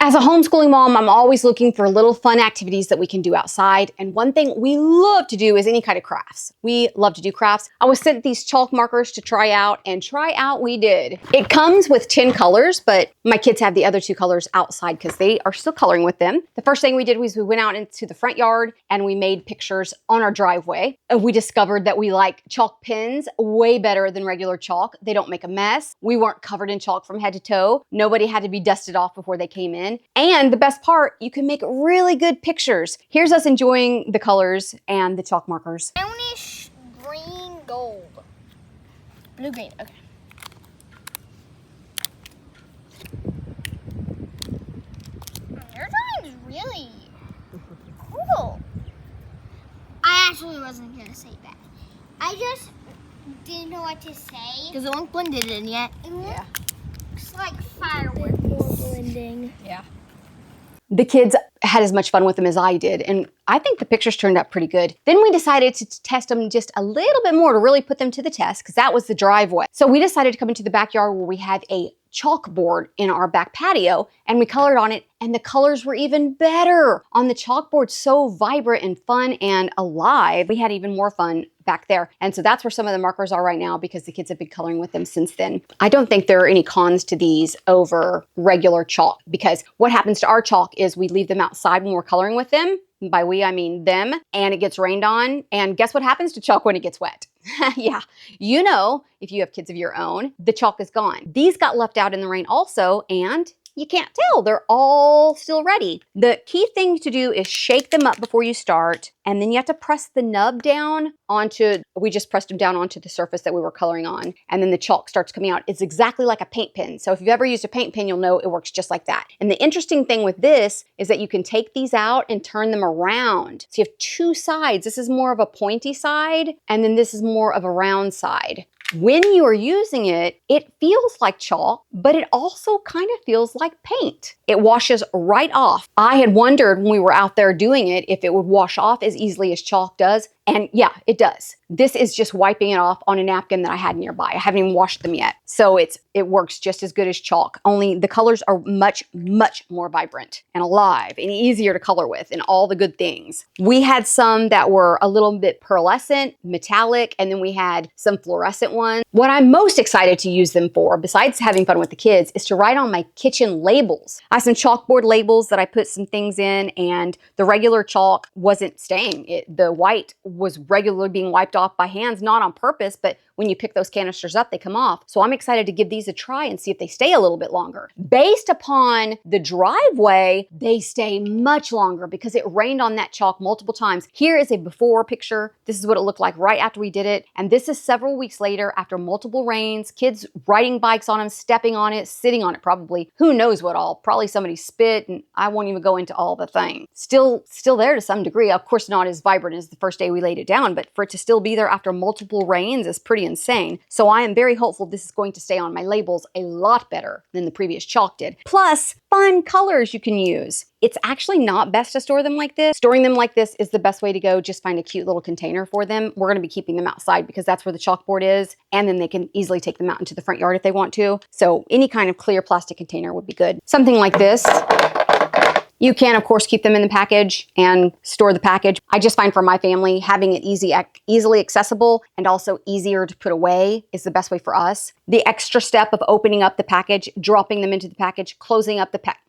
As a homeschooling mom, I'm always looking for little fun activities that we can do outside. And one thing we love to do is any kind of crafts. We love to do crafts. I was sent these chalk markers to try out, and try out we did. It comes with 10 colors, but my kids have the other 2 colors outside because they are still coloring with them. The first thing we did was we went out into the front yard and we made pictures on our driveway. And we discovered that we like chalk pens way better than regular chalk. They don't make a mess. We weren't covered in chalk from head to toe. Nobody had to be dusted off before they came in. And the best part, you can make really good pictures. Here's us enjoying the colors and the chalk markers. Brownish, green, gold. Blue, green, okay. Your drawing's really cool. I actually wasn't going to say that. I just didn't know what to say. Because it won't blend it in yet. It looks like fireworks. More blending. Yeah. The kids had as much fun with them as I did, and I think the pictures turned out pretty good. Then we decided to test them just a little bit more to really put them to the test, because that was the driveway. So we decided to come into the backyard where we have a chalkboard in our back patio, and we colored on it, and the colors were even better on the chalkboard. So vibrant and fun and alive. We had even more fun back there. And so that's where some of the markers are right now, because the kids have been coloring with them since then. I don't think there are any cons to these over regular chalk, because what happens to our chalk is we leave them outside when we're coloring with them. By we, I mean them, and it gets rained on. And guess what happens to chalk when it gets wet? Yeah, you know, if you have kids of your own, the chalk is gone. These got left out in the rain also, and you can't tell. They're all still ready. The key thing to do is shake them up before you start, and then you have to press the nub down onto, we just pressed them down onto the surface that we were coloring on, and then the chalk starts coming out. It's exactly like a paint pen. So if you've ever used a paint pen, you'll know it works just like that. And the interesting thing with this is that you can take these out and turn them around. So you have 2 sides. This is more of a pointy side, and then this is more of a round side. When you are using it, it feels like chalk, but it also kind of feels like paint. It washes right off. I had wondered when we were out there doing it if it would wash off as easily as chalk does. And yeah, it does. This is just wiping it off on a napkin that I had nearby. I haven't even washed them yet. So it works just as good as chalk, only the colors are much, much more vibrant and alive and easier to color with and all the good things. We had some that were a little bit pearlescent, metallic, and then we had some fluorescent ones. What I'm most excited to use them for, besides having fun with the kids, is to write on my kitchen labels. I have some chalkboard labels that I put some things in, and the regular chalk wasn't staying. The white was regularly being wiped off by hands, not on purpose, but when you pick those canisters up, they come off. So I'm excited to give these a try and see if they stay a little bit longer. Based upon the driveway, they stay much longer because it rained on that chalk multiple times. Here is a before picture. This is what it looked like right after we did it. And this is several weeks later after multiple rains, kids riding bikes on them, stepping on it, sitting on it probably. Who knows what all? Probably somebody spit, and I won't even go into all the things. Still there to some degree. Of course, not as vibrant as the first day we laid it down, but for it to still be there after multiple rains is pretty insane. So I am very hopeful this is going to stay on my labels a lot better than the previous chalk did. Plus, fun colors you can use. It's actually not best to store them like this. Storing them like this is the best way to go. Just find a cute little container for them. We're going to be keeping them outside because that's where the chalkboard is, and then they can easily take them out into the front yard if they want to. So any kind of clear plastic container would be good. Something like this. You can, of course, keep them in the package and store the package. I just find for my family, having it easily accessible and also easier to put away is the best way for us. The extra step of opening up the package, dropping them into the package, closing up the package,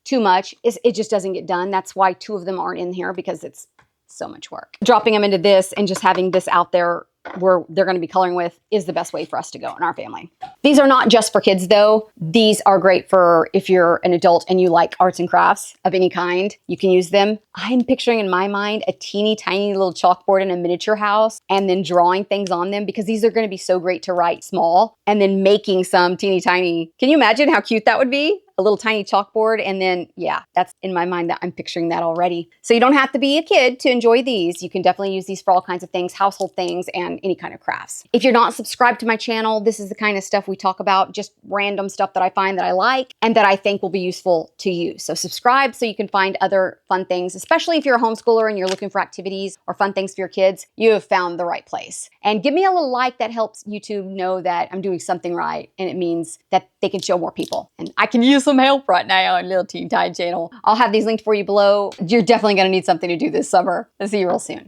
too much, it just doesn't get done. That's why 2 of them aren't in here, because it's so much work. Dropping them into this and just having this out there where they're going to be coloring with is the best way for us to go in our family. These are not just for kids though. These are great for if you're an adult and you like arts and crafts of any kind, you can use them. I'm picturing in my mind a teeny tiny little chalkboard in a miniature house and then drawing things on them, because these are going to be so great to write small, and then making some teeny tiny. Can you imagine how cute that would be? A little tiny chalkboard, and then, yeah, that's in my mind that I'm picturing that already. So you don't have to be a kid to enjoy these. You can definitely use these for all kinds of things, household things, and any kind of crafts. If you're not subscribed to my channel, this is the kind of stuff we talk about, just random stuff that I find that I like and that I think will be useful to you. So subscribe so you can find other fun things, especially if you're a homeschooler and you're looking for activities or fun things for your kids, you have found the right place. And give me a little like. That helps YouTube know that I'm doing something right, and it means that they can show more people. And I can use some help right now on Little Teen Time channel. I'll have these linked for you below. You're definitely going to need something to do this summer. I'll see you real soon.